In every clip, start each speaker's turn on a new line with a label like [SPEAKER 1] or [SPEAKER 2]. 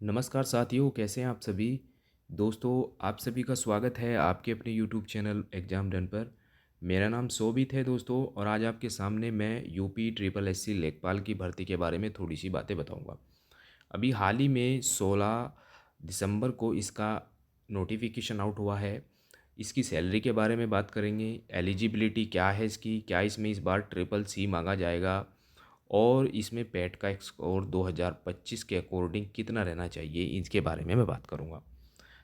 [SPEAKER 1] नमस्कार साथियों, कैसे हैं आप सभी। दोस्तों, आप सभी का स्वागत है आपके अपने यूट्यूब चैनल एग्ज़ाम डन पर। मेरा नाम शोभित है दोस्तों, और आज आपके सामने मैं यूपी ट्रिपल एससी लेखपाल की भर्ती के बारे में थोड़ी सी बातें बताऊंगा। अभी हाल ही में 16 दिसंबर को इसका नोटिफिकेशन आउट हुआ है। इसकी सैलरी के बारे में बात करेंगे, एलिजिबिलिटी क्या है इसकी, क्या इसमें इस बार ट्रिपल सी मांगा जाएगा, और इसमें पैट का स्कोर 2025 के अकॉर्डिंग कितना रहना चाहिए, इसके बारे में मैं बात करूंगा।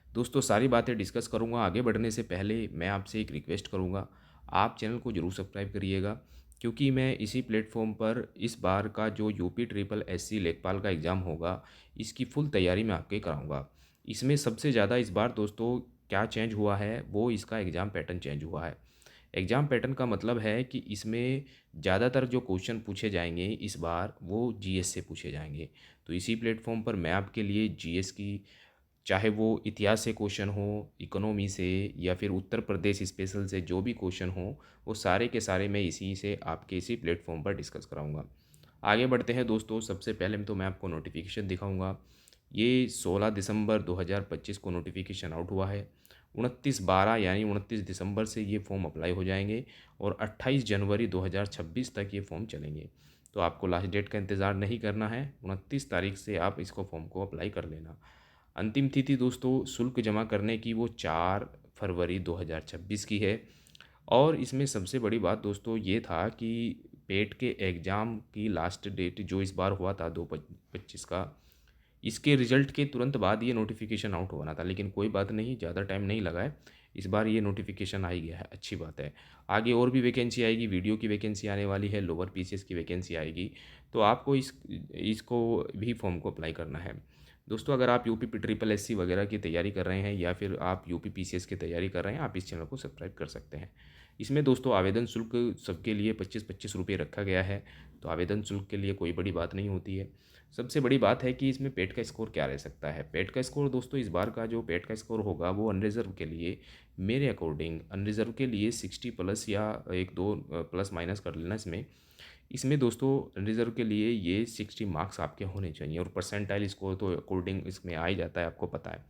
[SPEAKER 1] दोस्तों, सारी बातें डिस्कस करूंगा। आगे बढ़ने से पहले मैं आपसे एक रिक्वेस्ट करूंगा, आप चैनल को ज़रूर सब्सक्राइब करिएगा, क्योंकि मैं इसी प्लेटफॉर्म पर इस बार का जो यूपी ट्रिपल एससी लेखपाल का एग्ज़ाम होगा, इसकी फुल तैयारी मैं आपके कराऊंगा। इसमें सबसे ज़्यादा इस बार दोस्तों क्या चेंज हुआ है, वो इसका एग्ज़ाम पैटर्न चेंज हुआ है। एग्ज़ाम पैटर्न का मतलब है कि इसमें ज़्यादातर जो क्वेश्चन पूछे जाएंगे इस बार वो जीएस से पूछे जाएंगे। तो इसी प्लेटफॉर्म पर मैं आपके लिए जीएस की, चाहे वो इतिहास से क्वेश्चन हो, इकोनॉमी से, या फिर उत्तर प्रदेश स्पेशल से जो भी क्वेश्चन हो, वो सारे के सारे मैं इसी से आपके इसी प्लेटफॉर्म पर डिस्कस कराऊंगा। आगे बढ़ते हैं दोस्तों। सबसे पहले तो मैं आपको नोटिफिकेशन दिखाऊंगा। ये 16 दिसंबर 2025 को नोटिफिकेशन आउट हुआ है। 29/12 यानी 29 दिसंबर से ये फॉर्म अप्लाई हो जाएंगे, और 28 जनवरी 2026 तक ये फॉर्म चलेंगे। तो आपको लास्ट डेट का इंतज़ार नहीं करना है, 29 तारीख से आप इसको फॉर्म को अप्लाई कर लेना। अंतिम तिथि दोस्तों शुल्क जमा करने की वो 4 फरवरी 2026 की है। और इसमें सबसे बड़ी बात दोस्तों ये था कि पेट के एग्ज़ाम की लास्ट डेट जो इस बार हुआ था 2/25 का, इसके रिज़ल्ट के तुरंत बाद ये नोटिफिकेशन आउट होना था, लेकिन कोई बात नहीं, ज़्यादा टाइम नहीं लगा है। इस बार ये नोटिफिकेशन आ ही गया है, अच्छी बात है। आगे और भी वैकेंसी आएगी, वीडियो की वैकेंसी आने वाली है, लोअर पीसीएस की वैकेंसी आएगी। तो आपको इसको भी फॉर्म को अप्लाई करना है। दोस्तों, अगर आप यूपी ट्रिपल एससी वगैरह की तैयारी कर रहे हैं, या फिर आप यूपी पीसीएस की तैयारी कर रहे हैं, आप इस चैनल को सब्सक्राइब कर सकते हैं। इसमें दोस्तों आवेदन शुल्क सबके लिए 25-25 रुपये रखा गया है। तो आवेदन शुल्क के लिए कोई बड़ी बात नहीं होती है। सबसे बड़ी बात है कि इसमें पेट का स्कोर क्या रह सकता है। पेट का स्कोर दोस्तों, इस बार का जो पेट का स्कोर होगा वो अनरिजर्व के लिए, मेरे अकॉर्डिंग अनरिजर्व के लिए 60+ या एक दो प्लस माइनस कर लेना इसमें। इसमें दोस्तों रिजर्व के लिए ये 60 मार्क्स आपके होने चाहिए, और परसेंटाइल स्कोर तो अकॉर्डिंग इसमें आ ही जाता है, आपको पता है।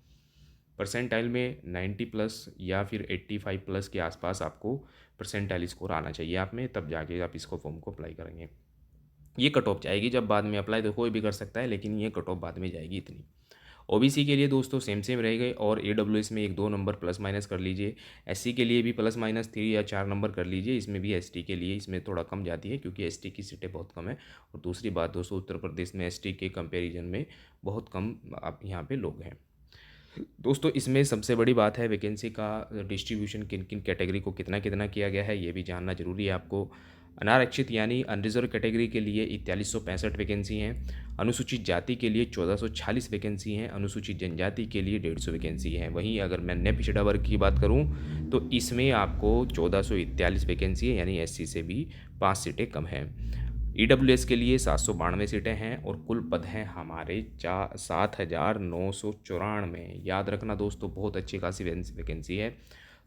[SPEAKER 1] परसेंटाइल में 90+ या फिर 85+ के आसपास आपको परसेंटाइल स्कोर आना चाहिए आप में, तब जाके आप इसको फॉर्म को अप्लाई करेंगे। ये कट ऑफ जाएगी जब बाद में अप्लाई तो कोई भी कर सकता है, लेकिन ये कट ऑफ बाद में जाएगी इतनी। ओबीसी के लिए दोस्तों सेम सेम रहेगा, और ईडब्ल्यूएस में 1-2 नंबर प्लस माइनस कर लीजिए। एससी के लिए भी +-3 या 4 नंबर कर लीजिए। इसमें भी एसटी के लिए इसमें थोड़ा कम जाती है, क्योंकि एसटी की सीटें बहुत कम है। और दूसरी बात दोस्तों, उत्तर प्रदेश में एसटी के कंपैरिजन में बहुत कम आप यहाँ पे लोग हैं। दोस्तों, इसमें सबसे बड़ी बात है वैकेंसी का डिस्ट्रीब्यूशन, किन किन कैटेगरी को कितना कितना किया गया है, ये भी जानना जरूरी है आपको। अनारक्षित यानी अनरिजर्व कैटेगरी के लिए 4165 वैकेंसी हैं। अनुसूचित जाति के लिए 1446 वैकेंसी हैं। अनुसूचित जनजाति के लिए 150 वैकेंसी हैं। वहीं अगर मैं अन्य पिछड़ा वर्ग की बात करूं, तो इसमें आपको 1441 वैकेंसी है, यानी एससी से भी 5 सीटें कम हैं। ईडब्ल्यूएस के लिए 792 सीटें हैं, और कुल पद हैं हमारे 7,994। याद रखना दोस्तों, बहुत अच्छी खासी वैकेंसी है।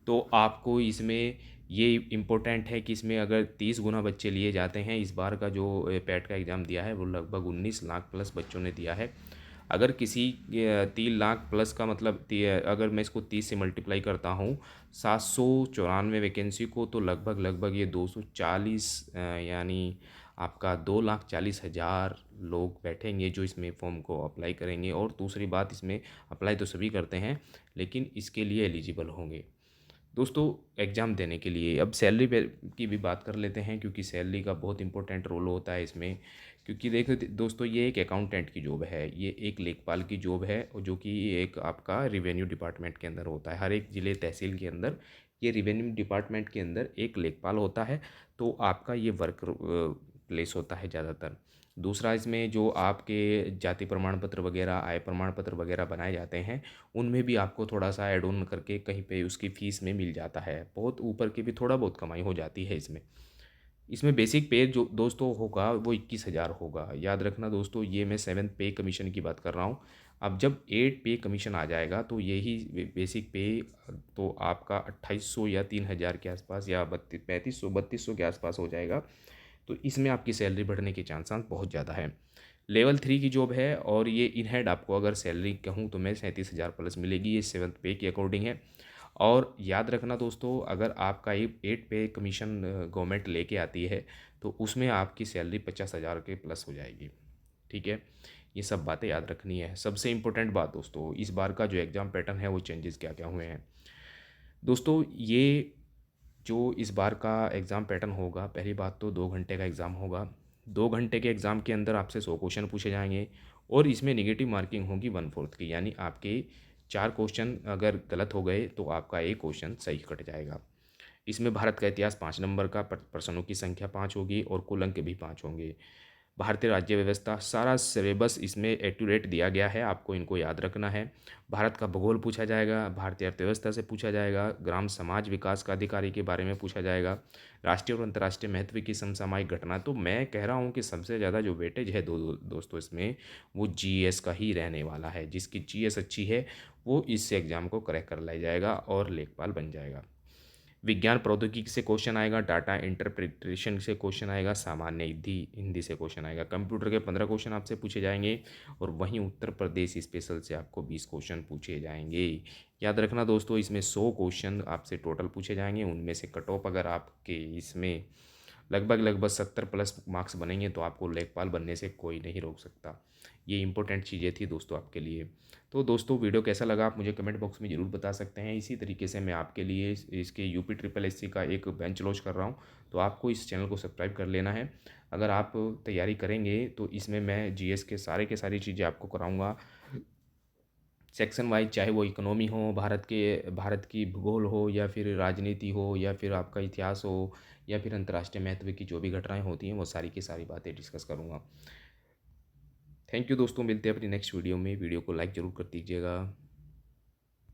[SPEAKER 1] तो आपको इसमें ये इम्पोर्टेंट है कि इसमें अगर 30 गुना बच्चे लिए जाते हैं, इस बार का जो पैट का एग्ज़ाम दिया है वो लगभग 19 लाख प्लस बच्चों ने दिया है। अगर किसी 3 लाख प्लस का मतलब अगर मैं इसको 30 से मल्टीप्लाई करता हूँ 794 वैकेंसी को, तो लगभग लगभग ये 240 यानी आपका 2,40,000 लोग बैठेंगे जो इसमें फॉर्म को अप्लाई करेंगे। और दूसरी बात, इसमें अप्लाई तो सभी करते हैं, लेकिन इसके लिए एलिजिबल होंगे दोस्तों एग्ज़ाम देने के लिए। अब सैलरी पे की भी बात कर लेते हैं, क्योंकि सैलरी का बहुत इंपॉर्टेंट रोल होता है इसमें। क्योंकि देखो दोस्तों, ये एक अकाउंटेंट की जॉब है, ये एक लेखपाल की जॉब है, और जो कि एक आपका रिवेन्यू डिपार्टमेंट के अंदर होता है। हर एक ज़िले तहसील के अंदर ये रिवेन्यू डिपार्टमेंट के अंदर एक लेखपाल होता है। तो आपका ये वर्क प्लेस होता है ज़्यादातर। दूसरा, इसमें जो आपके जाति प्रमाण पत्र वगैरह, आय प्रमाण पत्र वगैरह बनाए जाते हैं, उनमें भी आपको थोड़ा सा ऐड ऑन करके कहीं पे उसकी फ़ीस में मिल जाता है। बहुत ऊपर की भी थोड़ा बहुत कमाई हो जाती है इसमें। इसमें बेसिक पे जो दोस्तों होगा वो 21,000 होगा। याद रखना दोस्तों, ये मैं 7th पे कमीशन की बात कर रहा हूँ। अब जब 8 पे कमीशन आ जाएगा, तो यही बेसिक पे तो आपका 2,800 या 3,000 के आसपास, या 3500 3200 के आसपास हो जाएगा। तो इसमें आपकी सैलरी बढ़ने के चांसेस बहुत ज़्यादा है। लेवल 3 की जॉब है और ये इन हैंड आपको अगर सैलरी कहूँ तो मैं 37,000 प्लस मिलेगी, ये 7th पे के अकॉर्डिंग है। और याद रखना दोस्तों, अगर आपका ये 8 पे कमीशन गवर्नमेंट लेके आती है तो उसमें आपकी सैलरी 50,000 के प्लस हो जाएगी। ठीक है, ये सब बातें याद रखनी है। सबसे इम्पोर्टेंट बात दोस्तों, इस बार का जो एग्ज़ाम पैटर्न है वो चेंजेस क्या क्या हुए हैं दोस्तों। ये जो इस बार का एग्ज़ाम पैटर्न होगा, पहली बात तो 2 घंटे का एग्ज़ाम होगा। 2 घंटे के एग्ज़ाम के अंदर आपसे 100 क्वेश्चन पूछे जाएंगे और इसमें निगेटिव मार्किंग होगी 1/4 की, यानी आपके 4 क्वेश्चन अगर गलत हो गए तो आपका एक क्वेश्चन सही कट जाएगा। इसमें भारत का इतिहास 5 नंबर का, प्रश्नों की संख्या 5 होगी और कुल अंक भी 5 होंगे। भारतीय राज्य व्यवस्था सारा सिलेबस इसमें एक्यूरेट दिया गया है, आपको इनको याद रखना है। भारत का भूगोल पूछा जाएगा, भारतीय अर्थव्यवस्था से पूछा जाएगा, ग्राम समाज विकास का अधिकारी के बारे में पूछा जाएगा, राष्ट्रीय और अंतर्राष्ट्रीय महत्व की समसामयिक घटना। तो मैं कह रहा हूँ कि सबसे ज़्यादा जो वेटेज है दोस्तों इसमें, वो जीएस का ही रहने वाला है। जिसकी जीएस अच्छी है वो इस एग्ज़ाम को क्रैक कर ले जाएगा और लेखपाल बन जाएगा। विज्ञान प्रौद्योगिकी से क्वेश्चन आएगा, डाटा इंटरप्रिटेशन से क्वेश्चन आएगा, सामान्य हिंदी हिंदी से क्वेश्चन आएगा, कंप्यूटर के 15 क्वेश्चन आपसे पूछे जाएंगे और वहीं उत्तर प्रदेश स्पेशल से आपको 20 क्वेश्चन पूछे जाएंगे। याद रखना दोस्तों, इसमें 100 क्वेश्चन आपसे टोटल पूछे जाएंगे, उनमें से कट ऑफ अगर आपके इसमें लगभग 70 प्लस मार्क्स बनेंगे तो आपको लेखपाल बनने से कोई नहीं रोक सकता। ये इंपॉर्टेंट चीज़ें थी दोस्तों आपके लिए। तो दोस्तों वीडियो कैसा लगा आप मुझे कमेंट बॉक्स में ज़रूर बता सकते हैं। इसी तरीके से मैं आपके लिए इसके यूपी ट्रिपल एससी का एक बेंच लॉन्च कर रहा हूँ, तो आपको इस चैनल को सब्सक्राइब कर लेना है। अगर आप तैयारी करेंगे तो इसमें मैं जीएस के सारी चीज़ें आपको कराऊँगा सेक्शन वाइज, चाहे वो इकोनॉमी हो, भारत की भूगोल हो, या फिर राजनीति हो, या फिर आपका इतिहास हो, या फिर अंतर्राष्ट्रीय महत्व की जो भी घटनाएं होती हैं वो सारी की सारी बातें डिस्कस करूँगा। थैंक यू दोस्तों, मिलते हैं अपनी नेक्स्ट वीडियो में। वीडियो को लाइक ज़रूर कर दीजिएगा।